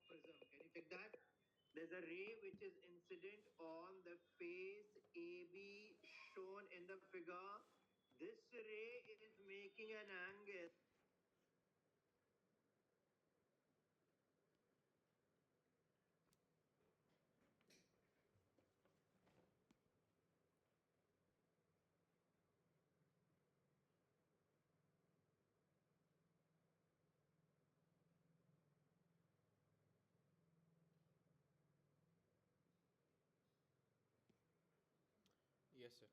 prism. Can you check that? There's a ray which is incident on the face AB shown in the figure. This ray is making an angle. Yes, sir.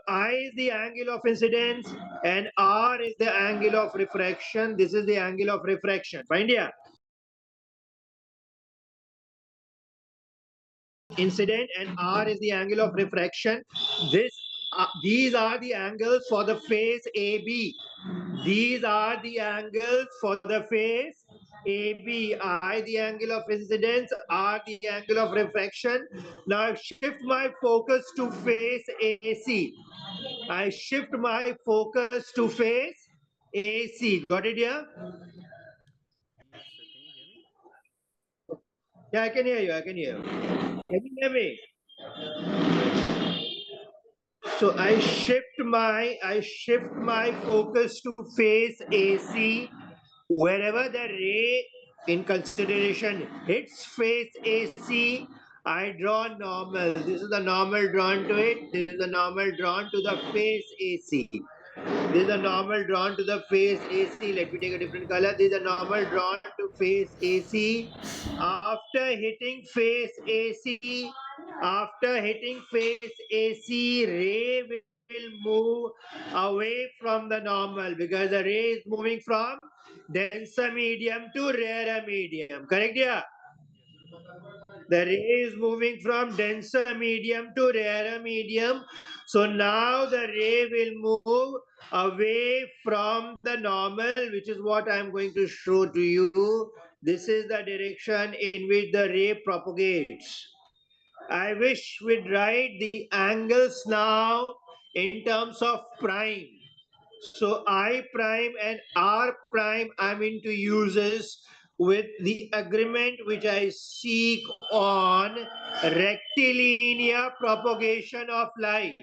I is the angle of incidence and R is the angle of refraction. This is the angle of refraction. Find here. Incident and R is the angle of refraction. These are the angles for the face AB. These are the angles for the face AB. I the angle of incidence, R the angle of refraction. Now shift my focus to face AC. I shift my focus to face AC. Got it here? Yes, sir. Can you hear me? Yeah, I can hear you. I can hear you. Can you hear me? So I shift my focus to face AC wherever the ray in consideration hits face AC. I draw normal. This is the normal drawn to it. This is the normal drawn to the face AC. This is a normal drawn to the face AC. Let me take a different color. This is a normal drawn to face AC. After hitting face AC, after hitting face AC, ray will move away from the normal because the ray is moving from denser medium to rarer medium. Correct? Yeah. Yes, sir. The ray is moving from denser medium to rarer medium. So now the ray will move away from the normal, which is what I'm going to show to you. This is the direction in which the ray propagates. I wish we'd write the angles now in terms of prime. So I prime and R prime I'm into uses with the agreement which I seek on rectilinear propagation of light.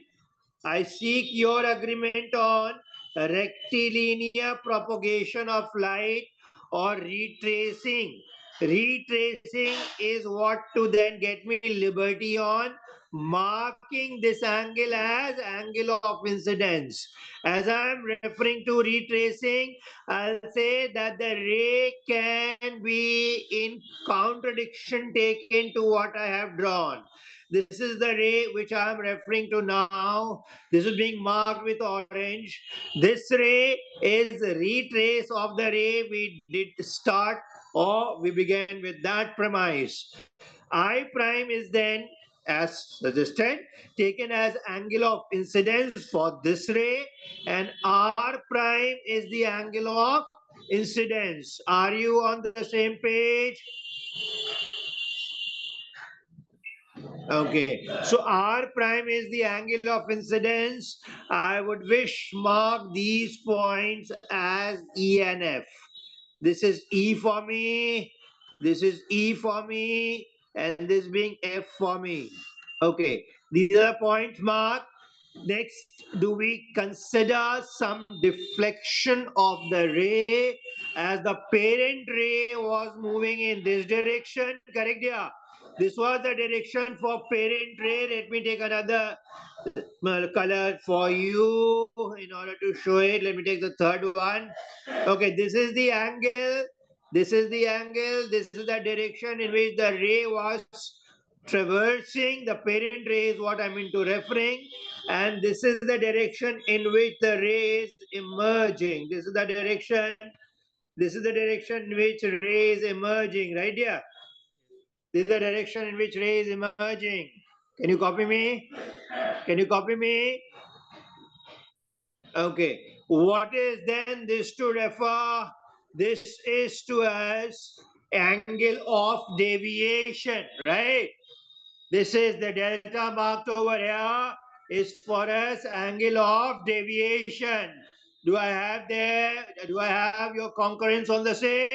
I seek your agreement on rectilinear propagation of light or retracing. Retracing is what to then get me liberty on marking this angle as angle of incidence. As I am referring to retracing, I'll say that the ray can be in contradiction taken to what I have drawn. This is the ray which I am referring to now. This is being marked with orange. This ray is a retrace of the ray we did start or we began with that premise. I prime is then as suggested taken as angle of incidence for this ray and R prime is the angle of incidence. Are you on the same page? Yes, sir. Okay, so R prime is the angle of incidence. I would wish mark these points as E and F. This is E for me, this is E for me, and this being F for me. Okay, these are points marked. Next, do we consider some deflection of the ray as the parent ray was moving in this direction? Correct, yeah. This was the direction for parent ray. Let me take another color for you in order to show it. Let me take the third one. Okay, this is the angle. This is the angle. This is the direction in which the ray was traversing. The parent ray is what I'm into referring. And this is the direction in which the ray is emerging. This is the direction. This is the direction in which ray is emerging, right here. Yes, sir. This is the direction in which ray is emerging. Can you copy me? Can you copy me? Okay. What is then this to refer? This is to us angle of deviation, right? This is the delta marked over here is for us angle of deviation. Do I have there? Do I have your concurrence on the same?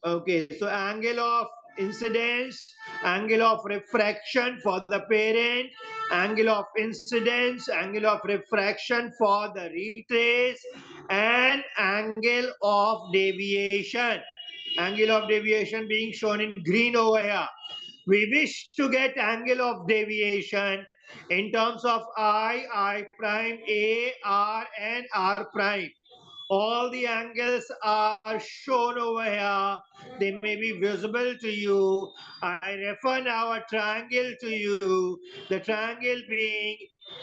Okay, so angle of incidence, angle of refraction for the parent, angle of incidence, angle of refraction for the retrace, and angle of deviation. Angle of deviation being shown in green over here. We wish to get angle of deviation in terms of I prime, A, R, and R prime. All the angles are shown over here. They may be visible to you. I refer now a triangle to you. The triangle being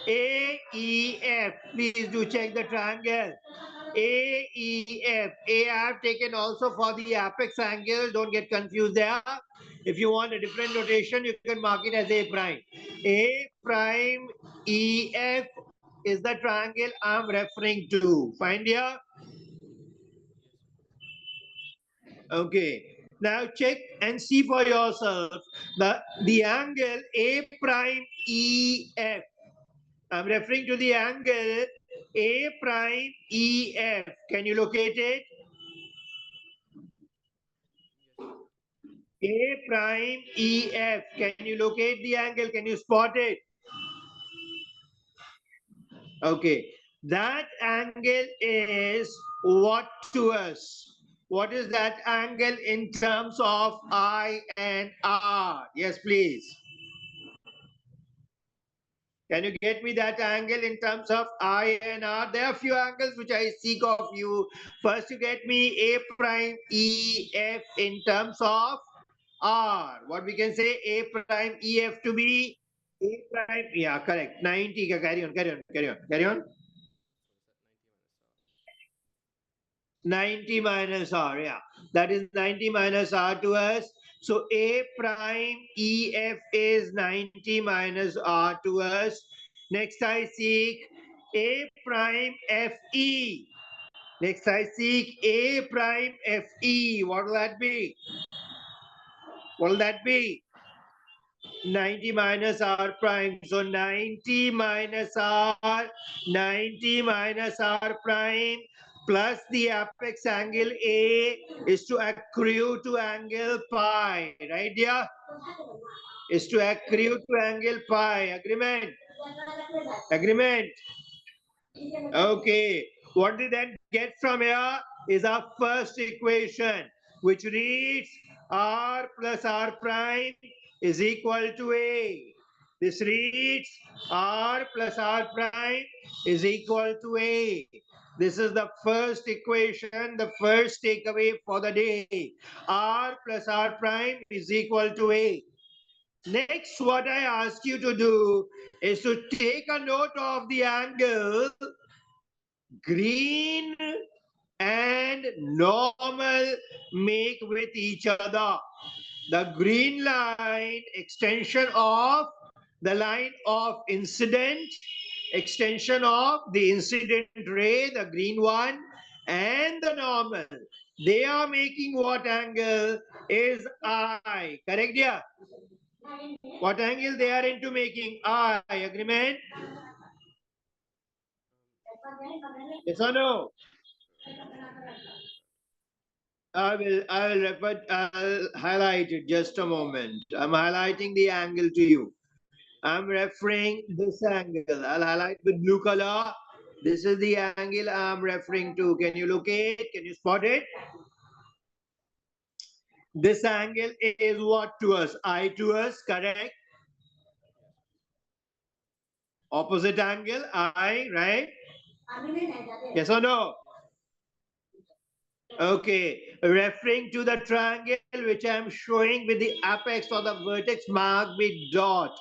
AEF. Please do check the triangle. AEF. A I have taken also for the apex angle. Don't get confused there. If you want a different notation, you can mark it as A prime. A prime EF is the triangle I'm referring to. Find here. Okay. Now check and see for yourself the angle A prime EF. I'm referring to the angle A prime EF. Can you locate it? A prime EF. Can you locate the angle? Can you spot it? Okay. That angle is what to us? What is that angle in terms of I and R? Yes, please. Can you get me that angle in terms of I and R? There are a few angles which I seek of you. First, you get me A prime EF in terms of R. What we can say A prime EF to be A prime. Yeah, correct. 90. Carry on, carry on, carry on, carry on. 90 minus R, yeah. That is 90 minus R to us. So A prime EF is 90 minus R to us. Next I seek A prime FE. Next I seek A prime FE. What will that be? What will that be? 90 minus R prime. So 90 minus R, 90 minus R prime plus the apex angle A is to accrue to angle pi, right dear? Is to accrue to angle pi. Agreement? Agreement? Okay. What we then get from here is our first equation, which reads R plus R prime is equal to A. This reads R plus R prime is equal to A. This is the first equation, the first takeaway for the day. R plus R prime is equal to A. Next, what I ask you to do is to take a note of the angle green and normal make with each other. The green line extension of the line of incident, extension of the incident ray, the green one, and the normal. They are making what angle is I. Correct, yeah? What angle they are into making I. Agreement? Yes or no? I'll highlight it just a moment. I'm highlighting the angle to you. I'm referring this angle. I'll highlight with blue color. This is the angle I'm referring to. Can you locate? Can you spot it? This angle is what to us? I to us, correct? Opposite angle, I, right? Yes or no? Okay, referring to the triangle which I'm showing with the apex or the vertex marked with dot.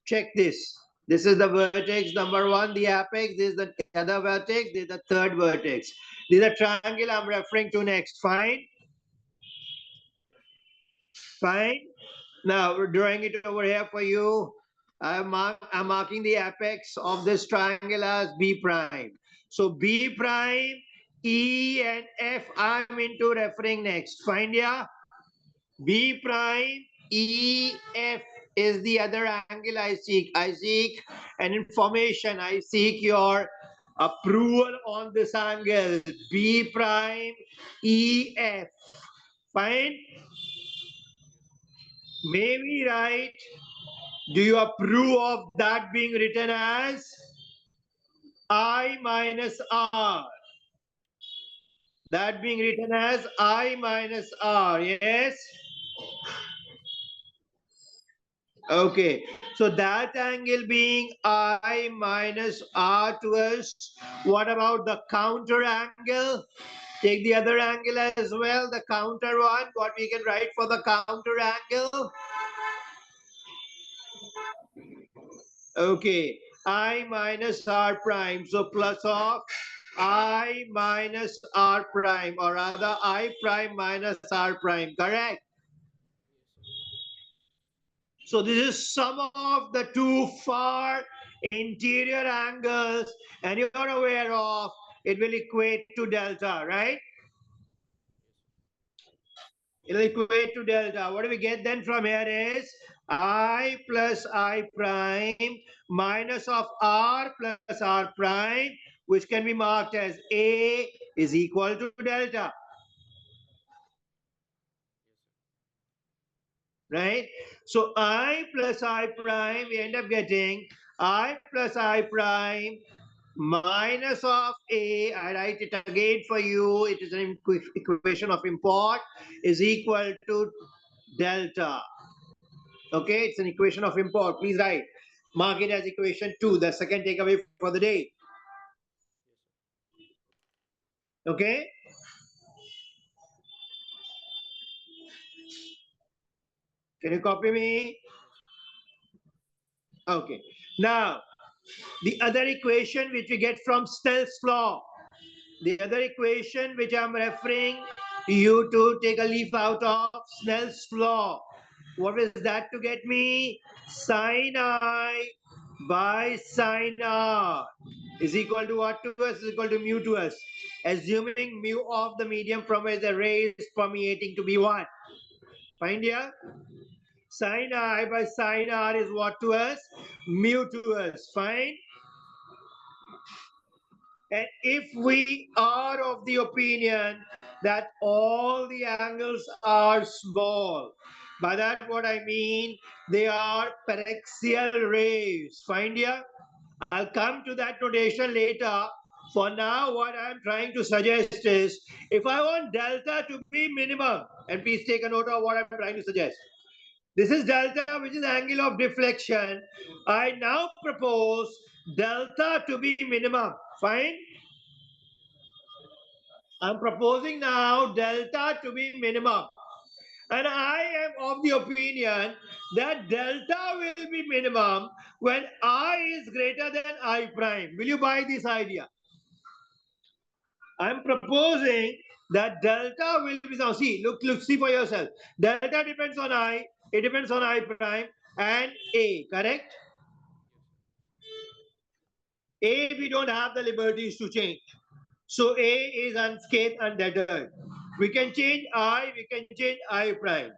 Check this. This is the vertex number one, the apex. This is the other vertex. This is the third vertex. This is the triangle I'm referring to next. Fine. Fine. Now we're drawing it over here for you. I'm marking the apex of this triangle as B prime. So B prime, E and F I'm into referring next. Find ya. B prime, E, F is the other angle I seek. I seek an information. I seek your approval on this angle. B prime, E, F. Fine. May we write, do you approve of that being written as I minus R? That being written as I minus R, yes? Okay, so that angle being I minus R to us. What about the counter angle? Take the other angle as well, the counter one, what we can write for the counter angle. Okay, I minus R prime, so plus of I minus R prime, or rather I prime minus R prime, correct? So this is sum of the two far interior angles, and you're aware of it will equate to delta, right? It'll equate to delta. What do we get then from here is I plus I prime minus of R plus R prime, which can be marked as A is equal to delta, right? So I plus I prime, we end up getting I plus I prime minus of A, I write it again for you, it is an equation of import, is equal to delta. Okay, it's an equation of import. Please write. Mark it as equation 2, the second takeaway for the day. Okay. Can you copy me? Okay. Now, the other equation which we get from Snell's law, the other equation which I'm referring you to take a leaf out of Snell's law. What is that to get me? Sin I by sin R is equal to what to us? Is equal to mu to us. Assuming mu of the medium from where the ray is permeating to be what? Find here. Sin I by sin R is what to us? Mu to us. Fine. And if we are of the opinion that all the angles are small, by that what I mean, they are paraxial rays. Find here? I'll come to that notation later. For now, what I'm trying to suggest is, if I want delta to be minimum, and please take a note of what I'm trying to suggest. This is delta, which is angle of deflection. I now propose delta to be minimum. Fine? I'm proposing now delta to be minimum. And I am of the opinion that delta will be minimum when I is greater than I prime. Will you buy this idea? I'm proposing that delta will be now. See, look, see for yourself. Delta depends on I, it depends on I prime and A, correct? A, we don't have the liberties to change. So A is unscathed, undeterred. We can change I, we can change I prime.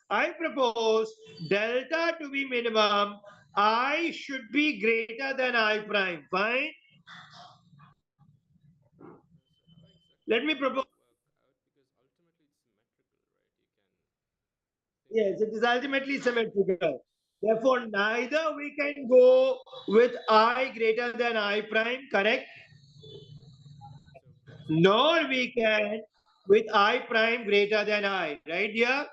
I propose delta to be minimum. I should be greater than I prime. Fine. Let me propose. Yes, it is ultimately symmetrical. Therefore, neither we can go with I greater than I prime, correct? Nor we can with I prime greater than I, right here?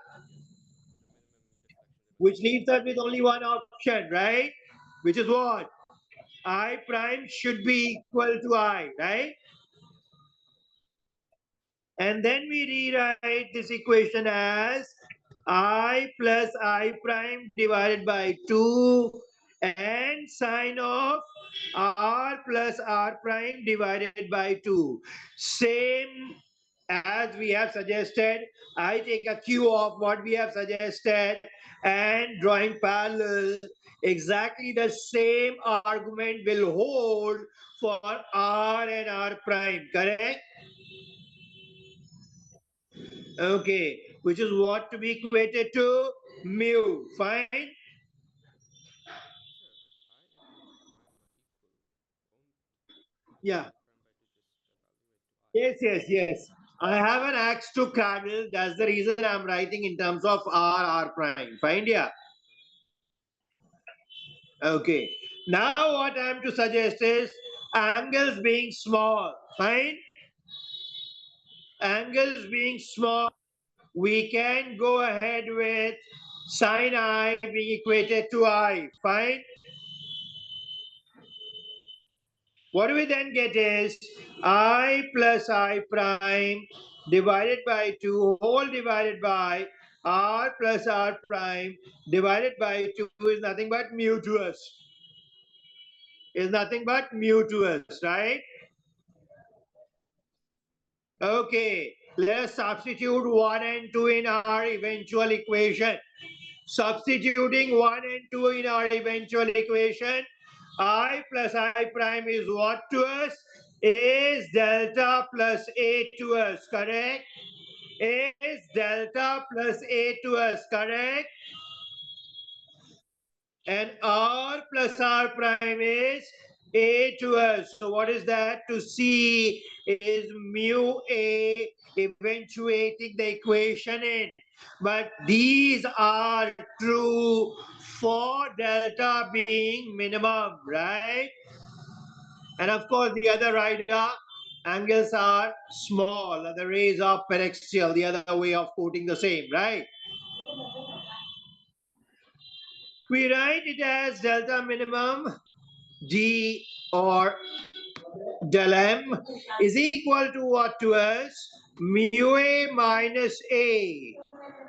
Which leaves us with only one option, right? Which is what? I prime should be equal to I, right? And then we rewrite this equation as I plus I prime divided by 2 and sine of R plus R prime divided by 2. Same as we have suggested, I take a cue of what we have suggested and drawing parallel, exactly the same argument will hold for R and R prime, correct? Okay, which is what to be equated to mu, fine? Sir, I and R prime are equal. Won't Yeah, R prime by 2 just evaluate to I? yes. I have an axe to cradle. That's the reason I'm writing in terms of R prime. Fine, yeah. Correct? Okay. Now what I'm to suggest is angles being small. Fine. Angles being small, we can go ahead with sine I being equated to I. Fine. Yes, sir. What we then get is I plus I prime divided by 2 whole divided by R plus R prime divided by 2 is nothing but mu to us. Is nothing but mu to us, right? Okay, let us substitute 1 and 2 in our eventual equation. Substituting 1 and 2 in our eventual equation, I plus I prime is what to us? Is delta plus A to us, correct? Is delta plus A to us, correct? And R plus R prime is A to us. So what is that? To C is mu A eventuating the equation in. But these are true for delta being minimum, right? And of course, the other rider angles are small. The rays are paraxial, the other way of quoting the same, right? We write it as delta minimum D or del M is equal to what to us? Mu A minus A.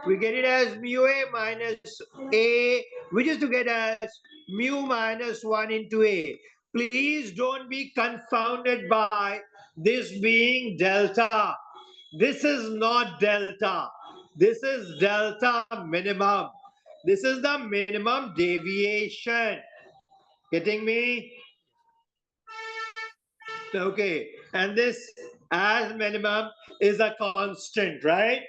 We get it as mu A minus A, which is to get as mu minus 1 into A. Please don't be confounded by this being delta. This is not delta. This is delta minimum. This is the minimum deviation. Getting me? Okay. And this as minimum is a constant, right?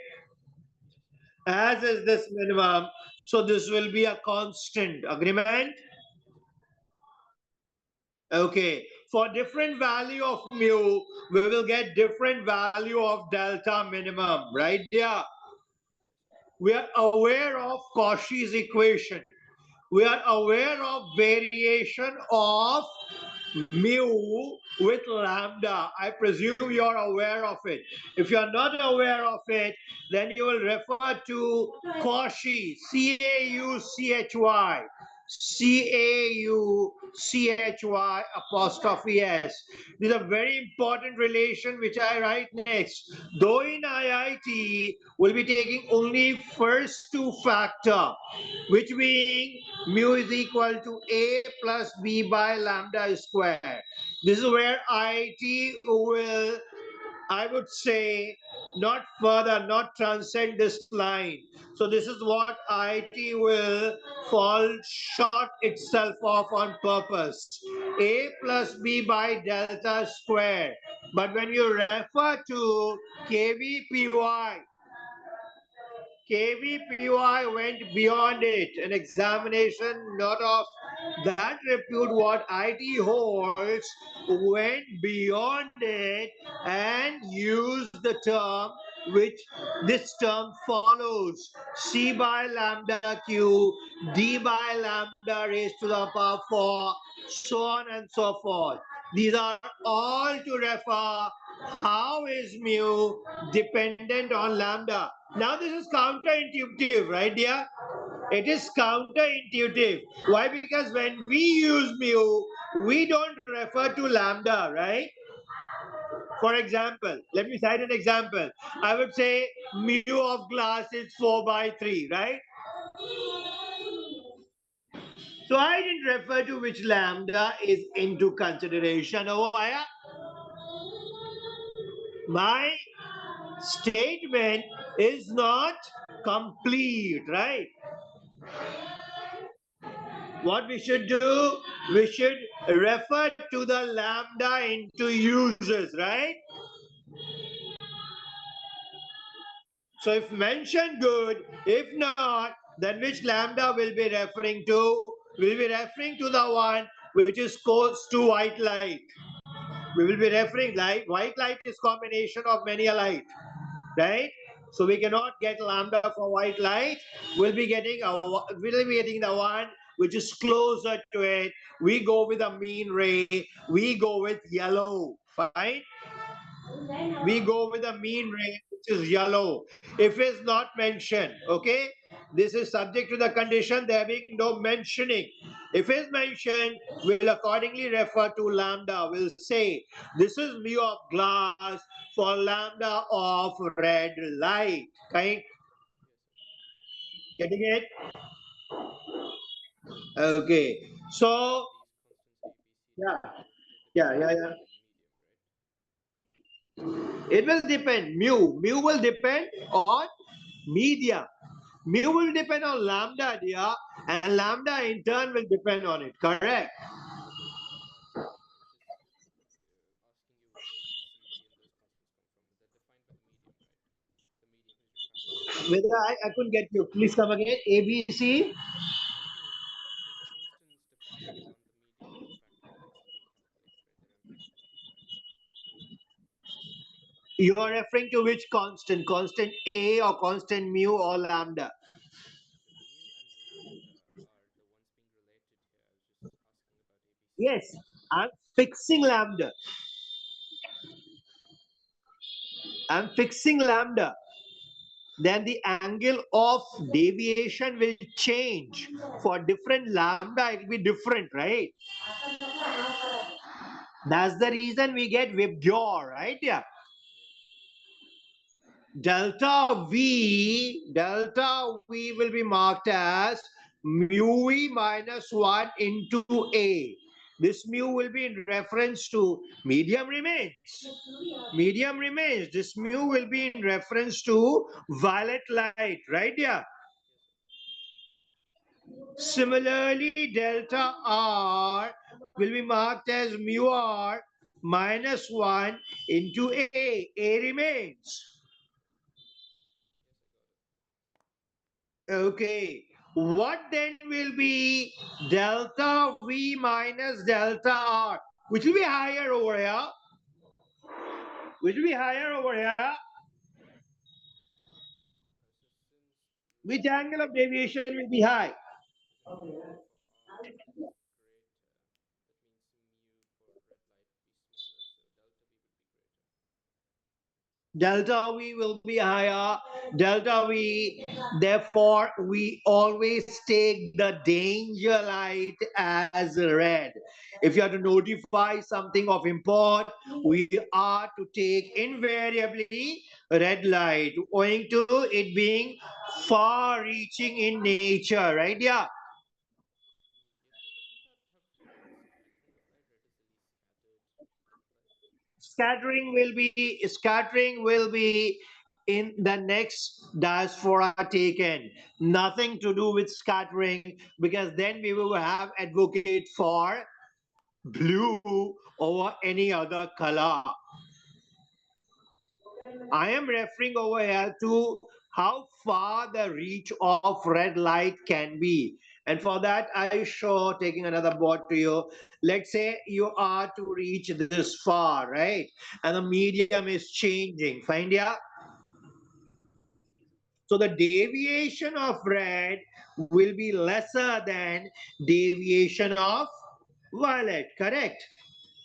As is this minimum. So this will be a constant. Agreement? Okay. For different value of mu, we will get different value of delta minimum, right? Yeah. We are aware of Cauchy's equation. We are aware of variation of mu with lambda. I presume you're aware of it. If you're not aware of it, then you will refer to Cauchy, Cauchy, Cauchy apostrophe S. This is a very important relation which I write next. Though in IIT, we'll be taking only first two factor, which being mu is equal to A plus B by lambda square. This is where IIT will, I would say, not further, not transcend this line. So this is what IIT will fall short itself of on purpose. A plus B by delta square. But when you refer to KVPY, KVPY went beyond it. An examination not of that repute what IT holds went beyond it and used the term which this term follows. C by lambda q, D by lambda raised to the power 4, so on and so forth. These are all to refer how is mu dependent on lambda. Now this is counterintuitive, right dear? It is counterintuitive. Why? Because when we use mu, we don't refer to lambda, right? For example, let me cite an example. I would say mu of glass is 4 by 3, right? So I didn't refer to which lambda is into consideration over here. My statement is not complete, right? What we should do, we should refer to the lambda into uses, right? So if mentioned, good. If not, then which lambda will be referring to? We'll be referring to the one which is close to white light. We will be referring light. White light is combination of many a light, right? So we cannot get lambda for white light. We'll be getting the one which is closer to it. We go with the mean ray. We go with yellow. Fine. We go with the mean ray, which is yellow. If it's not mentioned, okay, this is subject to the condition there being no mentioning. If it's mentioned, we'll accordingly refer to lambda. We'll say this is mu of glass for lambda of red light. Okay, getting it? Okay, so These constants yeah, ABC, they yeah, depend yeah, on yeah. the medium, right? It will depend. Mu will depend on media. Mu will depend on lambda, dear, and lambda in turn will depend on it. Correct. I was just asking you where ABC and those constants come from. They're defined by the medium, right? The medium is your factor. Whether I couldn't get you. Please come again. ABC. Anything means constants depending on the medium or the factor of which is being calculated, right? They're implicit in the fact. You are referring to which constant? Constant A or constant mu or lambda? The mu and the lambda are the ones being related here. I was just asking about ABC. Yes, I'm fixing lambda. I'm fixing lambda. Then the angle of deviation will change. For different lambda, it will be different, right? That's the reason we get Vibgyor, right? Yeah. Delta V will be marked as mu V minus 1 into A. This mu will be in reference to medium remains. Medium remains. This mu will be in reference to violet light, right? Yeah. Similarly, delta R will be marked as mu R minus 1 into A. A remains. Okay. What then will be delta V minus delta R? Which will be higher over here? Which will be higher over here? So since Which angle of deviation will be high? mu for R is greater, that means mu for red light would be smaller, so delta V would be greater. Delta V will be higher. Delta V, therefore, we always take the danger light as red. If you have to notify something of import, we are to take invariably red light, owing to it being far reaching in nature, right? Yeah. Yes, sir. Doesn't that have to do with scattering of light? Red is the least scattered type of light. Scattering will be in the next diaspora taken. Nothing to do with scattering, because then we will have advocate for blue over any other color. I am referring over here to how far the reach of red light can be. And for that, I show taking another board to you. Let's say you are to reach this far, right? And the medium is changing. Find yeah. So the deviation of red will be lesser than deviation of violet, correct?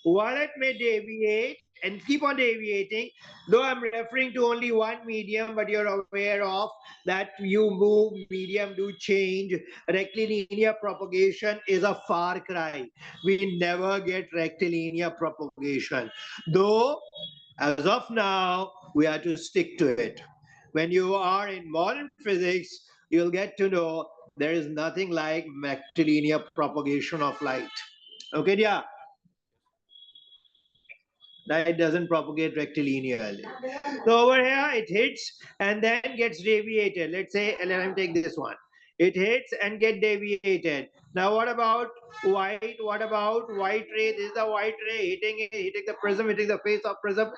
Violet may deviate and keep on deviating, though I'm referring to only one medium, but you're aware of that you move, medium do change. Rectilinear propagation is a far cry. We never get rectilinear propagation. Though, as of now, we are to stick to it. When you are in modern physics, you'll get to know there is nothing like rectilinear propagation of light. Okay, yeah. Yes, sir. Light doesn't propagate rectilinearly. So over here, it hits and then gets deviated. Let's say, let me take this one. It hits and get deviated. Now, what about white? What about white ray? This is the white ray hitting the prism, hitting the face of prism,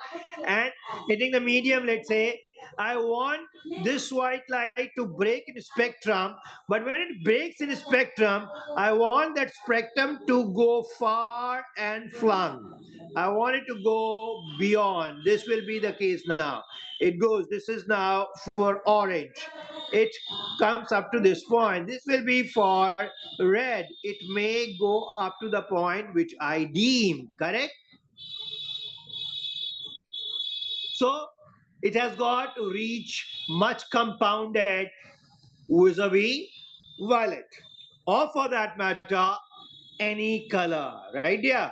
and hitting the medium. Let's say, I want this white light to break in spectrum, but when it breaks in spectrum, I want that spectrum to go far and flung. I want it to go beyond. This will be the case now. It goes, this is now for orange. It comes up to this point. This will be for red. It may go up to the point which I deem, correct? So it has got to reach much compounded vis-a-vis violet. Or for that matter, any color, right? Yeah.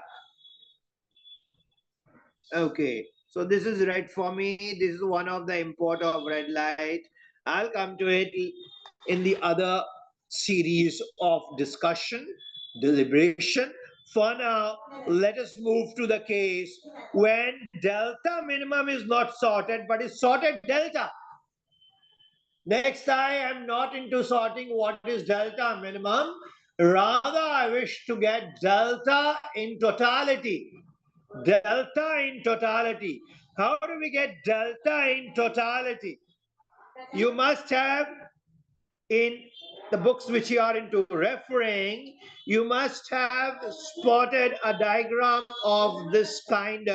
Okay, so this is red for me. This is one of the import of red light. I'll come to it in the other series of discussion, deliberation. For now, let us move to the case when delta minimum is not sorted, but is sorted delta. Next, I am not into sorting what is delta minimum. Rather, I wish to get delta in totality. Delta in totality. How do we get delta in totality? You must have in the books which you are into referring, you must have spotted a diagram of this kind.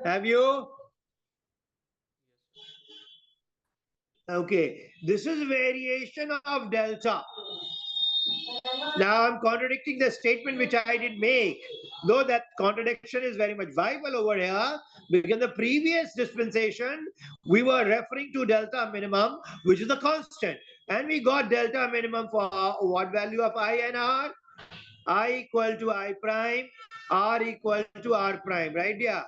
Have you? Okay, this is variation of delta. Now I'm contradicting the statement which I did make, though that contradiction is very much viable over here, because in the previous dispensation, we were referring to delta minimum, which is a constant. And we got delta minimum for what value of I and R? I equal to I prime, R equal to R prime, right? Yeah.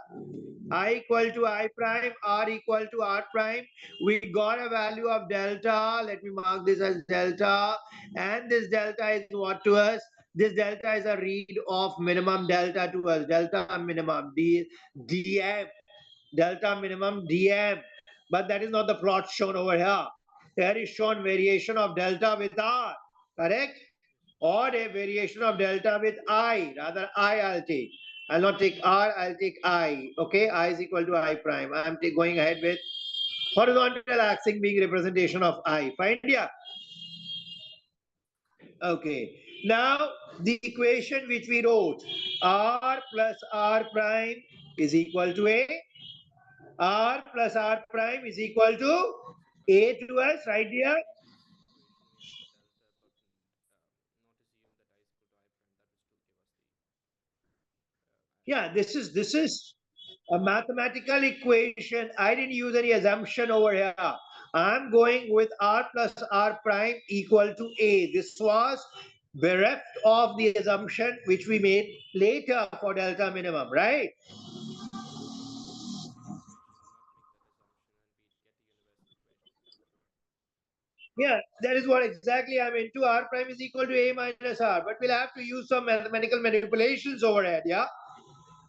I equal to I prime, R equal to R prime. We got a value of delta. Let me mark this as delta. And this delta is what to us? This delta is a read of minimum delta to us. Delta minimum, dm. Delta minimum, dm. But that is not the plot shown over here. There is shown variation of delta with R. Correct? Or a variation of delta with I. Rather, I'll take. I'll not take R, I'll take I. Okay, I is equal to I prime. I'm going ahead with horizontal axis being representation of I. Fine, yeah. Okay. Now, the equation which we wrote, R plus R prime is equal to A. R plus R prime is equal to A to us, right here. Yeah, this is a mathematical equation. I didn't use any assumption over here. I'm going with R plus R prime equal to A. This was bereft of the assumption which we made later for delta minimum, right? Yeah, that is what exactly I'm into. R prime is equal to A minus R, but we'll have to use some mathematical manipulations over here, yeah?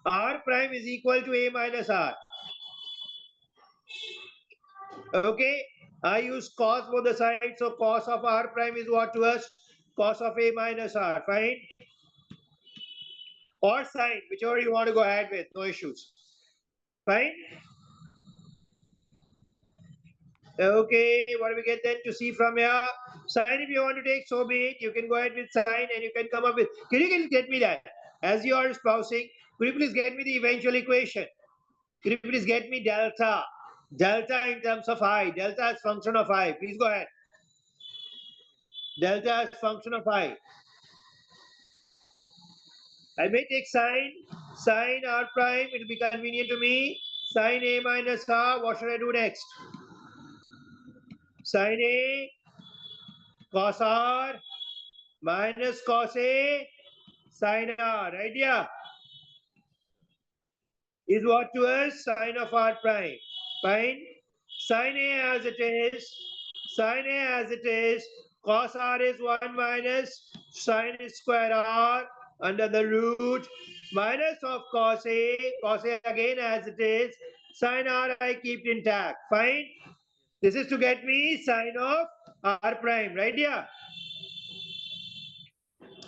R prime is equal to A minus R. Okay, I use cos for the side, so cos of R prime is what to us? Cos of A minus R, fine? Or sine, whichever you want to go ahead with, no issues. Fine? Okay, what do we get then to see from here? Sine, if you want to take, so be it. You can go ahead with sine and you can come up with, can you get me that? As you are espousing, could you please get me the eventual equation? Could you please get me delta? Delta in terms of I, delta as function of I. Please go ahead. Delta as function of I. I may take sine R prime, it will be convenient to me. Sine A minus R, what should I do next? Sine A cos R minus cos A sine R, right? Yeah. Is what to us? Sine of R prime. Fine. Sine A as it is. Sine A as it is. Cos R is 1 minus sine square R under the root minus of cos A again as it is, sine R I keep intact. Fine. This is to get me sine of R prime, right? Yeah.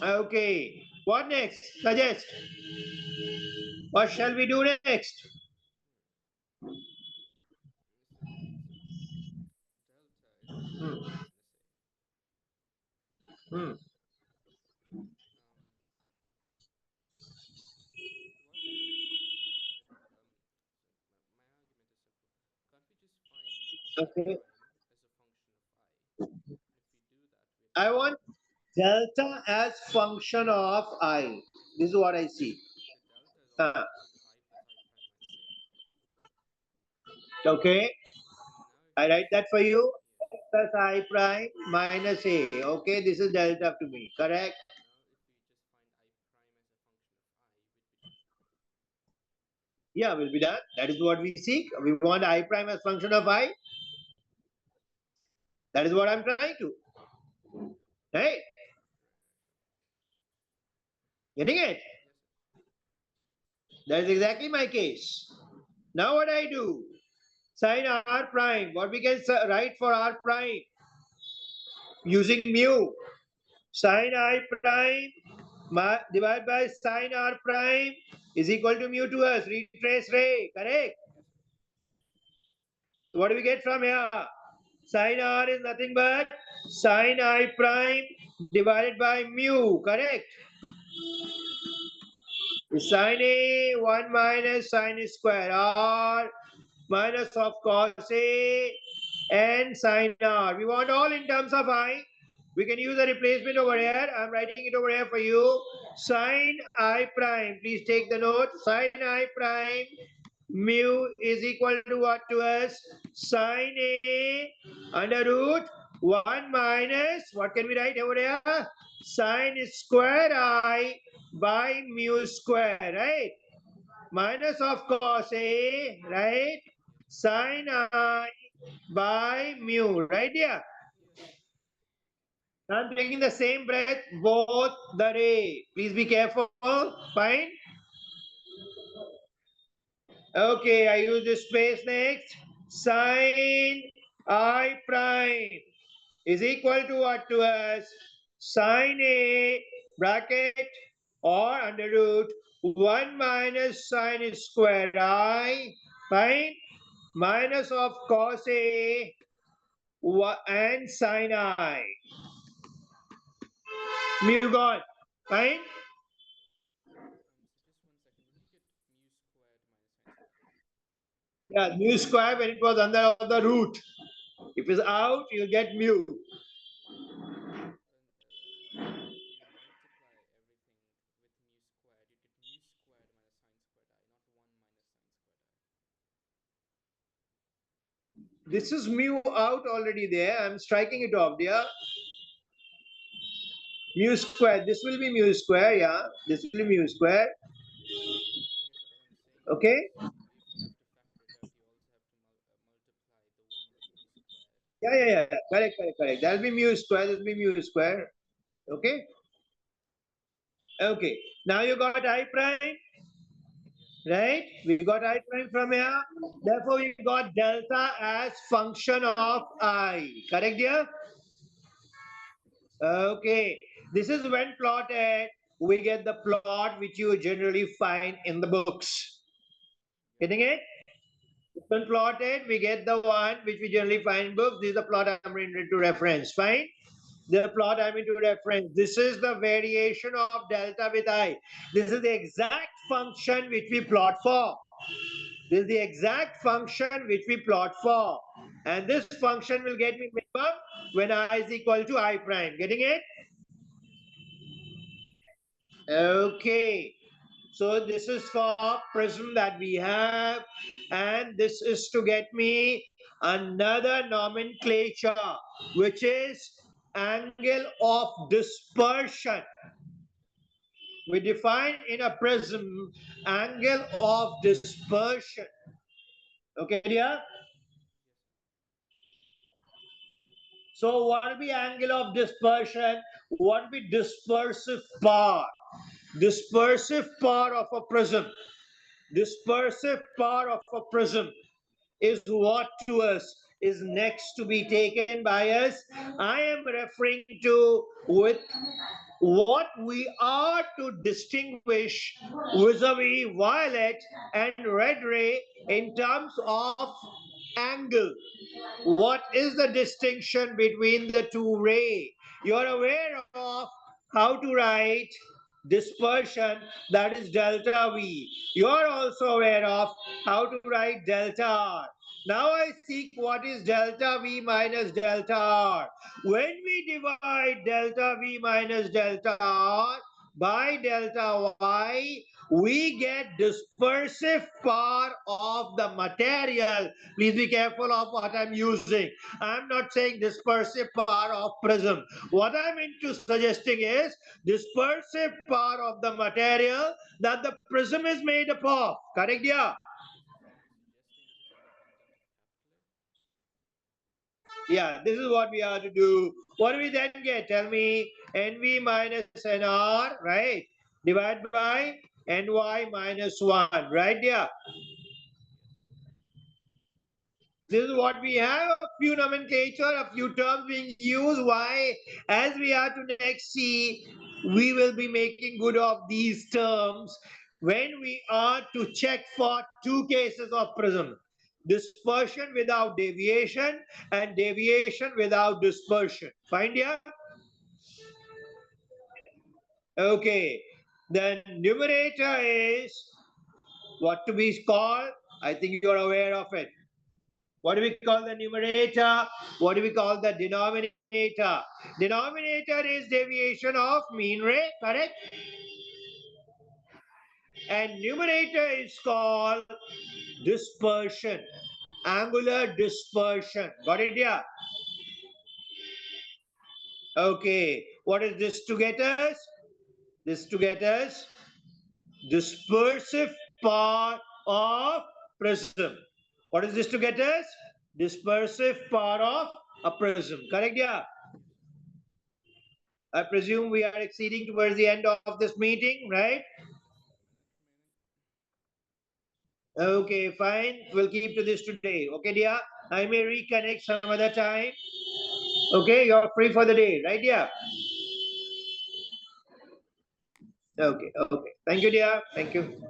Okay. What next? Suggest. What shall we do next? So delta is equal to Hmm. minus a. Hmm. Um, why don't we find sine of so my argument is simple. Can't we just find I Okay. prime as a function of I? And if we do that, we're I done. want delta as function of I. This is what I see. So delta is also Uh, equal to I plus I prime minus a. okay. And now if I we write that for you. yes, Plus I prime minus A. Okay. This is delta to me. Correct. and now if we just find I prime as a function of I, we'd be done. Yeah, will be done. That is what we seek. We want I prime as function of I. That is what I'm trying to. Right? Getting it? Yes, yes. That is exactly my case. Now what I do? Sin R prime. What we can write for R prime using mu. Sin I prime divided by sin R prime is equal to mu to us. Retrace ray. Correct? Yes, sir. What do we get from here? Sin R is nothing but sin I prime divided by mu. Correct? Sin A 1 minus sin square R minus of cos A and sin R. We want all in terms of I. We can use a replacement over here. I'm writing it over here for you. Sin I prime. Please take the note. Sin I prime mu is equal to what to us? Sin A under root 1 minus, what can we write over here? Sin square I by mu square, right? Minus of cos A, right? Yes, sir. Sin I by mu, right? Yeah. Yes, sir. I'm taking the same breath, both the ray. Please be careful. Fine. Yes, sir. Okay, I use this space next. Sin I prime is equal to what to us? Sin A bracket or under root 1 minus sin square I, fine, minus of cos A and sin I. Mu gone, fine. So just 1 second. Would you get mu squared minus sine squared? Yeah, mu square when it was under the root. If it's out, you get mu. And if you multiply everything with mu squared, you'd get mu squared minus sine squared I, not 1 minus sine squared I. This is mu out already there. I'm striking it off there. Mu square. This will be mu square. Yeah, this will be mu square. Yes, sir. What I'm saying Okay. is, if you have to factor it out, you also have to multiply the 1 with mu squared. Yeah. Correct, correct, correct. That'll be mu square. This will be mu square. Okay. Okay. Now you got I prime, Yes, sir. right? We got I prime from here. Therefore, we got delta as function of I. Correct, dear? Yes, sir. Okay. This is when plotted, we get the plot which you generally find in the books. Yes, Getting sir. it? When plotted, we get the one which we generally find in books. This is the plot I'm into reference. Fine. The plot I'm into reference. This is the variation of delta with I. This is the exact function which we plot for. This is the exact function which we plot for. And this function will get me minimum when I is equal to I prime. Getting it? Yes, sir. Okay. So this is for prism that we have, and this is to get me another nomenclature, which is angle of dispersion. We define in a prism angle of dispersion. Okay, dear? Yes, sir. So what will be angle of dispersion? What will be dispersive power? dispersive power of a prism. Dispersive power of a prism is what to us is next to be taken by us. I am referring to with what we are to distinguish vis-a-vis violet and red ray in terms of angle. What is the distinction between the two rays? You're aware of how to write dispersion, that is delta V. You're also aware of how to write delta R. Now I seek what is delta V minus delta R. When we divide delta V minus delta R by delta Y, we get dispersive power of the material. Please be careful of what I'm using. I'm not saying dispersive power of prism. What I'm into suggesting is dispersive power of the material that the prism is made up of. Correct, yeah? Yeah, this is what we are to do. What do we then get? Tell me, NV minus NR, right? Divide by NY minus 1, right? Yeah. This is what we have, a few nomenclature, a few terms being used. Why? As we are to next see, we will be making good of these terms when we are to check for two cases of prism. Dispersion without deviation and deviation without dispersion. Find here? Okay. The numerator is what to be called? I think you're aware of it. What do we call the numerator? What do we call the denominator? Denominator is deviation of mean ray, correct? And numerator is called dispersion, angular dispersion. Got it, yeah? Okay, what is this to get us? This to get us dispersive power of prism. What is this to get us? Dispersive power of a prism. Correct, yeah? I presume we are exceeding towards the end of this meeting, right? Okay, fine. We'll keep to this today. Okay, dear. I may reconnect some other time. Okay, you're free for the day, right, dear? Okay, okay. Thank you, dear. Thank you.